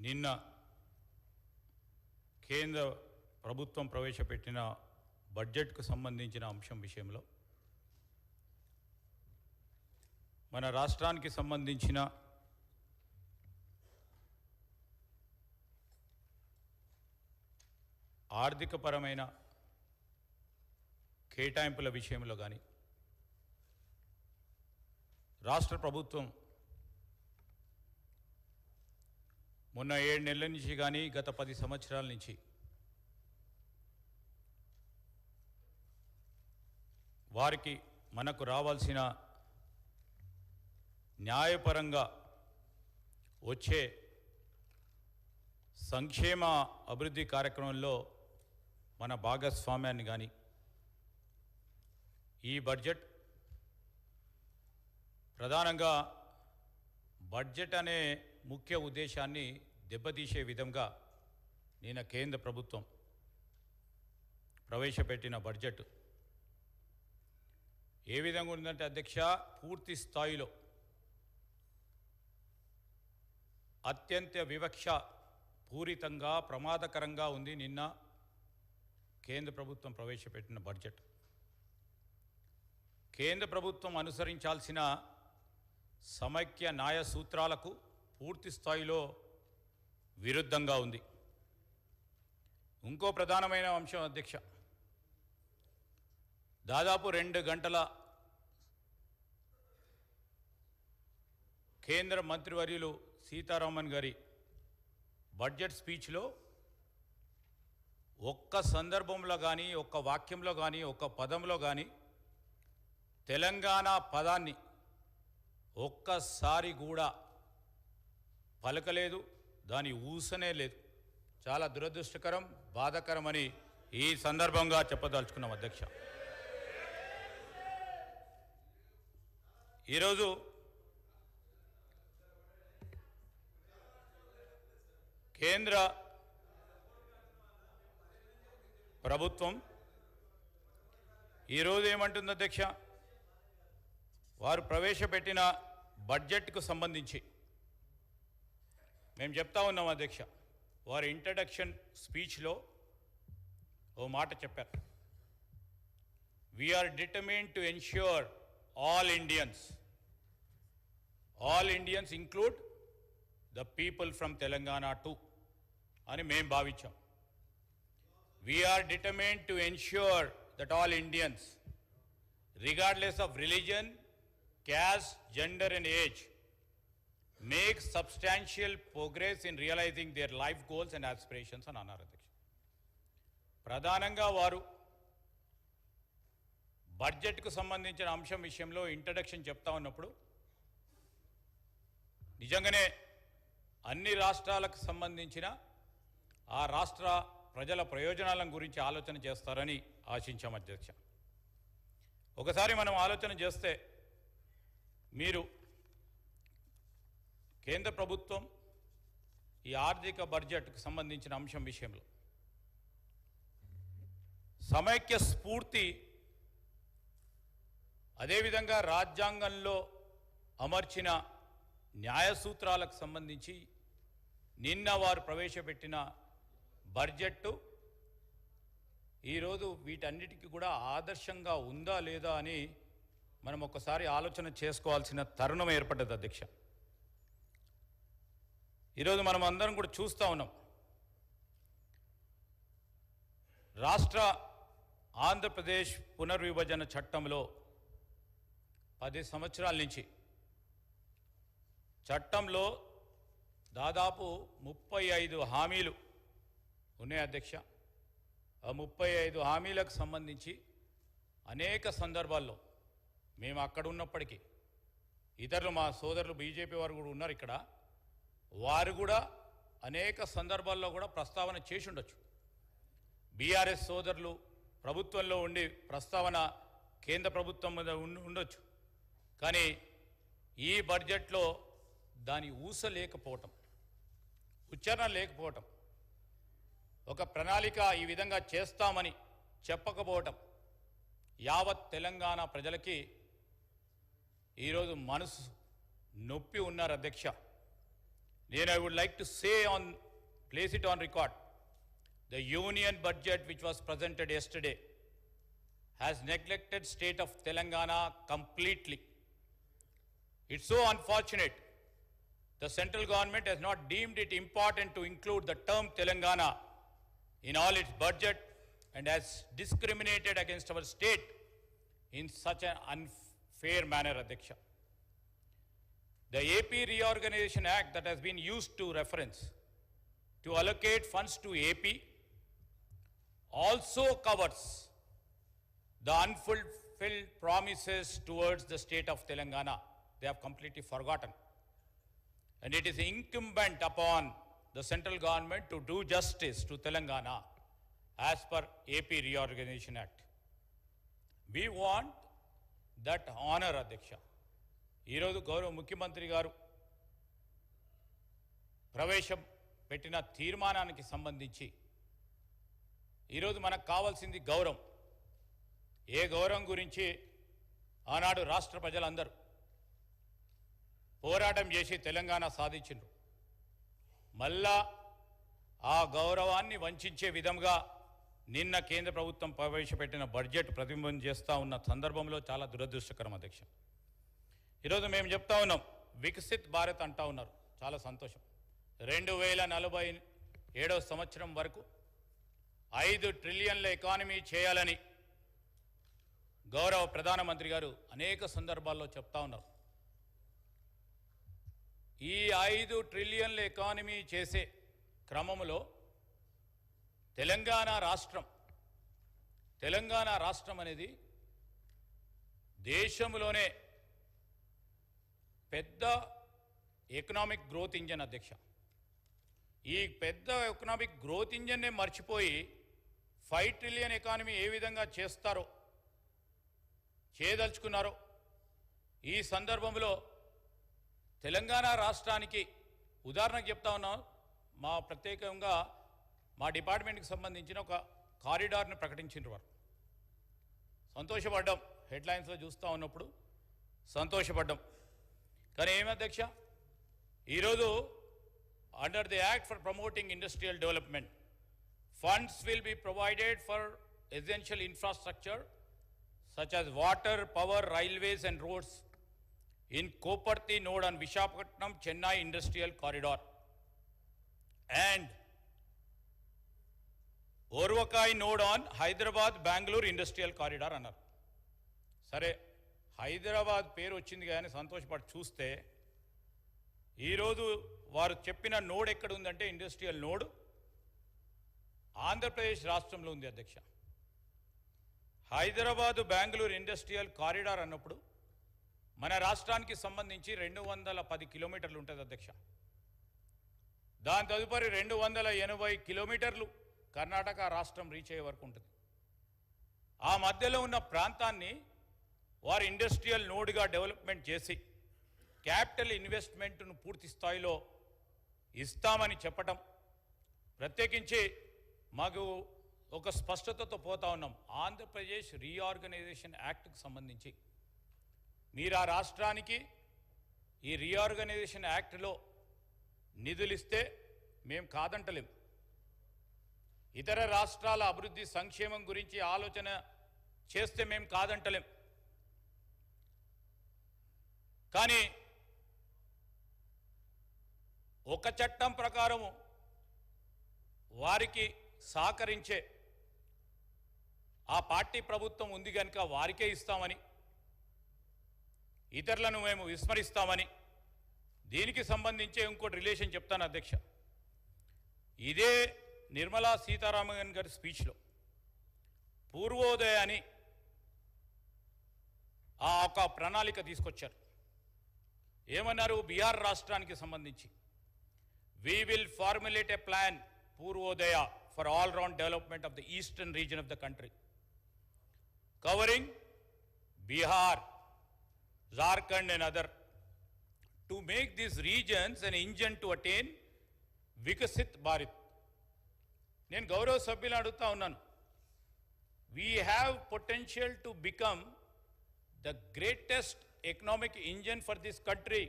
నిన్న కేంద్ర ప్రభుత్వం ప్రవేశపెట్టిన బడ్జెట్కు సంబంధించిన అంశం విషయంలో మన రాష్ట్రానికి సంబంధించిన ఆర్థికపరమైన కేటాయింపుల విషయంలో కానీ రాష్ట్ర ప్రభుత్వం మొన్న 7 నెలల నుంచి కానీ గత 10 సంవత్సరాల నుంచి వారికి మనకు రావాల్సిన న్యాయపరంగా వచ్చే సంక్షేమ అభివృద్ధి కార్యక్రమంలో మన భాగస్వామ్యాన్ని కానీ ఈ బడ్జెట్ ప్రధానంగా బడ్జెట్ అనే ముఖ్య ఉద్దేశాన్ని దెబ్బతీసే విధంగా నిన్న కేంద్ర ప్రభుత్వం ప్రవేశపెట్టిన బడ్జెట్ ఏ విధంగా ఉందంటే అధ్యక్ష, పూర్తి స్థాయిలో అత్యంత వివక్ష పూరితంగా ప్రమాదకరంగా ఉంది నిన్న కేంద్ర ప్రభుత్వం ప్రవేశపెట్టిన బడ్జెట్. కేంద్ర ప్రభుత్వం అనుసరించాల్సిన సమైక్య న్యాయ సూత్రాలకు పూర్తి స్థాయిలో విరుద్ధంగా ఉంది. ఇంకో ప్రధానమైన అంశం అధ్యక్ష, దాదాపు 2 గంటల కేంద్ర మంత్రివర్యులు సీతారామన్ గారి బడ్జెట్ స్పీచ్లో ఒక్క సందర్భంలో కానీ, ఒక్క వాక్యంలో కానీ, ఒక్క పదంలో కానీ తెలంగాణ పదాన్ని ఒక్కసారి కూడా పలకలేదు, దాని ఊసనే లేదు. చాలా దురదృష్టకరం, బాధాకరమని ఈ సందర్భంగా చెప్పదలుచుకున్నాం అధ్యక్ష. ఈరోజు కేంద్ర ప్రభుత్వం ఈరోజు ఏమంటుంది అధ్యక్ష, వారు ప్రవేశపెట్టిన బడ్జెట్కు సంబంధించి మేము చెప్తా ఉన్నాం అధ్యక్ష. వారి ఇంట్రడక్షన్ స్పీచ్లో ఓ మాట చెప్పారు, we are determined to ensure all Indians include the people from Telangana too అని మేము భావించాం. We are determined to ensure that all Indians regardless of religion, caste, gender and age make substantial progress in realizing their life goals and aspirations అని అన్నారు అధ్యక్ష. ప్రధానంగా వారు బడ్జెట్కు సంబంధించిన అంశం విషయంలో ఇంట్రడక్షన్ చెప్తా ఉన్నప్పుడు నిజంగానే అన్ని రాష్ట్రాలకు సంబంధించిన ఆ రాష్ట్ర ప్రజల ప్రయోజనాల గురించి ఆలోచన చేస్తారని ఆశించాం అధ్యక్ష. ఒకసారి మనం ఆలోచన చేస్తే మీరు కేంద్ర ప్రభుత్వం ఈ ఆర్థిక బడ్జెట్కు సంబంధించిన అంశం విషయంలో సమైక్య స్ఫూర్తి, అదేవిధంగా రాజ్యాంగంలో అమర్చిన న్యాయ సూత్రాలకు సంబంధించి నిన్న వారు ప్రవేశపెట్టిన బడ్జెట్టు ఈరోజు వీటన్నిటికీ కూడా ఆదర్శంగా ఉందా లేదా అని మనం ఒకసారి ఆలోచన చేసుకోవాల్సిన తరుణం ఏర్పడ్డది అధ్యక్ష. ఈరోజు మనం అందరం కూడా చూస్తూ ఉన్నాం, రాష్ట్ర ఆంధ్రప్రదేశ్ పునర్విభజన చట్టంలో 10 సంవత్సరాల నుంచి చట్టంలో దాదాపు 35 హామీలు ఉన్నాయి అధ్యక్ష. ఆ 35 హామీలకు సంబంధించి అనేక సందర్భాల్లో మేము అక్కడ ఉన్నప్పటికీ ఇతరులు మా సోదరులు బీజేపీ వారు కూడా ఉన్నారు ఇక్కడ, వారు కూడా అనేక సందర్భాల్లో కూడా ప్రస్తావన చేసి ఉండొచ్చు. బీఆర్ఎస్ సోదరులు ప్రభుత్వంలో ఉండి ప్రస్తావన కేంద్ర ప్రభుత్వం మీద ఉండొచ్చు, కానీ ఈ బడ్జెట్లో దాని ఊస లేకపోవటం, ఉచ్చారణ లేకపోవటం, ఒక ప్రణాళిక ఈ విధంగా చేస్తామని చెప్పకపోవటం యావత్ తెలంగాణ ప్రజలకి ఈరోజు మనసు నొప్పి ఉన్నారు అధ్యక్ష. Then I would like to say place it on record, the union budget which was presented yesterday has neglected state of Telangana completely. It's so unfortunate. The central government has not deemed it important to include the term Telangana in all its budget and has discriminated against our state in such an unfair manner, Adhyaksha. The AP Reorganization Act that has been used to reference to allocate funds to AP also covers the unfulfilled promises towards the state of Telangana. They have completely forgotten. And it is incumbent upon the central government to do justice to Telangana as per AP Reorganization Act. We want that honor, Adhyaksha. ఈరోజు గౌరవ ముఖ్యమంత్రి గారు ప్రవేశపెట్టిన తీర్మానానికి సంబంధించి ఈరోజు మనకు కావాల్సింది గౌరవం. ఏ గౌరవం గురించి ఆనాడు రాష్ట్ర ప్రజలందరూ పోరాటం చేసి తెలంగాణ సాధించిండ్రు. మళ్ళా ఆ గౌరవాన్ని వంచే విధంగా నిన్న కేంద్ర ప్రభుత్వం ప్రవేశపెట్టిన బడ్జెట్ ప్రతిబింబం చేస్తూ ఉన్న సందర్భంలో చాలా దురదృష్టకరం, అధ్యక్ష. ఈరోజు మేము చెప్తా ఉన్నాం, వికసిత్ భారత్ అంటా ఉన్నారు, చాలా సంతోషం. 2047 సంవత్సరం వరకు 5 ట్రిలియన్ల ఎకానమీ చేయాలని గౌరవ ప్రధానమంత్రి గారు అనేక సందర్భాల్లో చెప్తా ఉన్నారు. ఈ 5 ట్రిలియన్ల ఎకానమీ చేసే క్రమంలో తెలంగాణ రాష్ట్రం అనేది దేశంలోనే పెద్ద ఎకనామిక్ గ్రోత్ ఇంజన్, అధ్యక్ష. ఈ పెద్ద ఎకనామిక్ గ్రోత్ ఇంజన్నే మర్చిపోయి 5 ట్రిలియన్ ఎకానమీ ఏ విధంగా చేయదలుచుకున్నారో ఈ సందర్భంలో తెలంగాణ రాష్ట్రానికి ఉదాహరణకు చెప్తా ఉన్నాం. ప్రత్యేకంగా మా డిపార్ట్మెంట్కి సంబంధించిన ఒక కారిడార్ని ప్రకటించిన వారు సంతోషపడ్డాం. హెడ్లైన్స్లో చూస్తూ ఉన్నప్పుడు సంతోషపడ్డాం. కానీ ఏమి, అధ్యక్ష, ఈరోజు under the act for promoting industrial development funds will be provided for essential infrastructure such as water, power, railways and roads in Koparthi node on Visakhapatnam Chennai Industrial Corridor and Orvakai node on Hyderabad Bangalore Industrial Corridor అన్నారు. సరే, హైదరాబాద్ పేరు వచ్చింది కానీ సంతోషపడి చూస్తే ఈరోజు వారు చెప్పిన నోడ్ ఎక్కడ ఉందంటే ఇండస్ట్రియల్ నోడ్ ఆంధ్రప్రదేశ్ రాష్ట్రంలో ఉంది, అధ్యక్ష. హైదరాబాదు బెంగళూరు ఇండస్ట్రియల్ కారిడార్ అన్నప్పుడు మన రాష్ట్రానికి సంబంధించి 210 కిలోమీటర్లు ఉంటుంది, అధ్యక్ష. దాని తదుపరి 280 కిలోమీటర్లు కర్ణాటక రాష్ట్రం రీచ్ అయ్యే వరకు ఉంటుంది. ఆ మధ్యలో ఉన్న ప్రాంతాన్ని వారు ఇండస్ట్రియల్ నోడ్గా డెవలప్మెంట్ చేసి క్యాపిటల్ ఇన్వెస్ట్మెంట్ను పూర్తి స్థాయిలో ఇస్తామని చెప్పటం, ప్రత్యేకించి మాకు ఒక స్పష్టతతో పోతా ఉన్నాం. ఆంధ్రప్రదేశ్ రీఆర్గనైజేషన్ యాక్ట్కి సంబంధించి మీరు ఆ రాష్ట్రానికి ఈ రీఆర్గనైజేషన్ యాక్ట్లో నిధులు ఇస్తే మేము కాదంటలేం. ఇతర రాష్ట్రాల అభివృద్ధి సంక్షేమం గురించి ఆలోచన చేస్తే మేము కాదంటలేం. కానీ ఒక చట్టం ప్రకారము వారికి సహకరించే ఆ పార్టీ ప్రభుత్వం ఉంది కనుక వారికే ఇస్తామని, ఇతరులను మేము విస్మరిస్తామని, దీనికి సంబంధించే ఇంకోటి రిలేషన్ చెప్తాను, అధ్యక్ష. ఇదే నిర్మలా సీతారామన్ గారి స్పీచ్లో పూర్వోదయ అని ఒక ప్రణాళిక తీసుకొచ్చారు. ఏమన్నారు? బీహార్ రాష్ట్రానికి సంబంధించి we will formulate a plan, Purvodaya, for all-round development of the eastern region of the country, covering Bihar, Jharkhand and other, to make these regions an engine to attain Vikasit Bharat. నేను గౌరవ సభ్యులను అడుగుతా ఉన్నాను, we have potential to become the greatest economic engine for this country